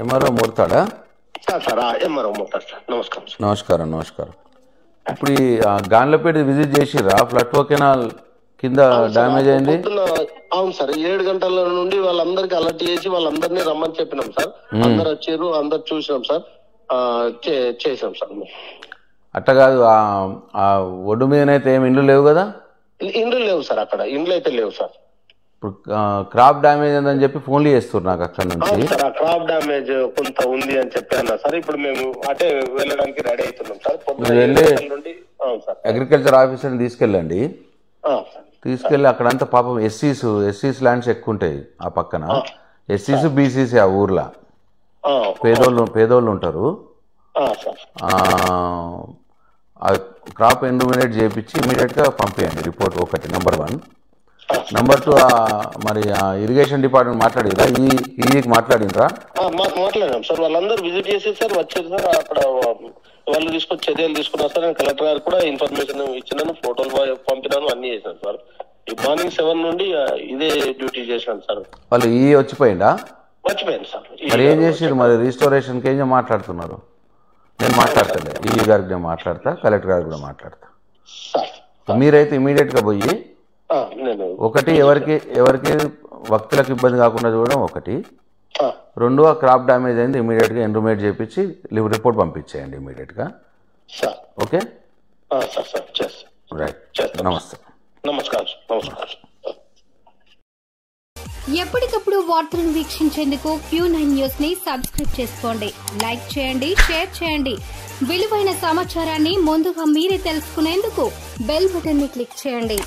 MRO మూర్తాడా? Sir MRO మూర్తాడు sir. నమస్కారం సార్. నమస్కారం నమస్కారం. ఇప్పుడు ఈ గాన్లపేట విజిట్ చేసిర్రా? ఫ్లడ్ కెనాల్ కింద డ్యామేజ్ అయింది. అవును సార్, 7 గంటల నుండి వాళ్ళందరికి అలర్ట్ చేసి వాళ్ళందరినీ రమ్మని చెప్పినాం సార్. అందరు వచ్చారు, అందరు చూసినాం సార్, చేసాం సార్. అట్ట కాదు, ఆ ఒడ్డు మీదనైతే ఏమి ఇండ్లు లేవు కదా? ఇండ్లు లేవు సార్, అక్కడ ఇండ్లు అయితే లేవు సార్. ఇప్పుడు క్రాప్ డ్యామేజ్ అని చెప్పి ఫోన్లు చేస్తున్నారు నాకు అక్కడ నుంచి. సార్, ఆ క్రాప్ డ్యామేజ్ కొంత ఉంది అని చెప్పాను సార్. ఇప్పుడు మేము అటే వెళ్ళడానికి రెడీ అవుతున్నాం సార్. అగ్రికల్చర్ ఆఫీసర్ని తీసుకెళ్ళండి. తీసుకెళ్ళి అక్కడంతా పాపం ఎస్సీస్ ల్యాండ్స్ ఎక్కువ ఉంటాయి ఆ పక్కన. ఎస్సీస్ బీసీసీ ఆ ఊర్లో పేదోళ్ళు ఉంటారు. క్రాప్ ఎన్యూమినేట్ చేయించి ఇమీడియట్గా పంపించండి రిపోర్ట్. ఒకటి నెంబర్ 1. నెంబర్ 2, మరి ఇరిగేషన్ డిపార్ట్మెంట్ మాట్లాడిరా? ఈకి మాట్లాడినరా? మాట్లాడాం సార్. వాళ్ళందరూ విజిట్ చేసి సార్ వచ్చారు సార్. అక్కడ వాళ్ళు తీసుకొచ్చి చర్యలు తీసుకున్నారు సార్. నేను కలెక్టర్ గారు కూడా ఇన్ఫర్మేషన్ ఇచ్చినాను, ఫోటోలు పంపినాను, అన్ని చేశాను సార్. ఈ మార్నింగ్ 7 నుండి ఇదే డ్యూటీ చేశాను సార్. వాళ్ళు వచ్చిపోయిందా? వచ్చిపోయింది సార్. మరి ఏం చేసారు? మరి రిస్టోరేషన్కి ఏం మాట్లాడుతున్నారు? నేను మాట్లాడతాను, ఈఈ గారికి నేను మాట్లాడతా, కలెక్టర్ గారికి కూడా మాట్లాడతా. మీరైతే ఇమీడియట్గా పోయి ఒకటి ఎవరికి భక్తులకు ఇబ్బంది కాకుండా చూడడం ఒకటి. 2, ఆ క్రాప్ డ్యామేజ్ అయింది, ఇమీడియట్గా ఎన్యూమినేట్ చేయించి రిపోర్ట్ పంపించేయండి ఇమీడియట్గా. Okay right. నమస్తే. నమస్కారం. ఎప్పటికప్పుడు వార్తలను వీక్షించేందుకు Q9 న్యూస్ ని సబ్స్క్రైబ్ చేసుకోండి, లైక్ చేయండి, షేర్ చేయండి. విలువైన సమాచారాన్ని ముందుగా మీరే తెలుసుకునేందుకు బెల్ బటన్ ని క్లిక్ చేయండి.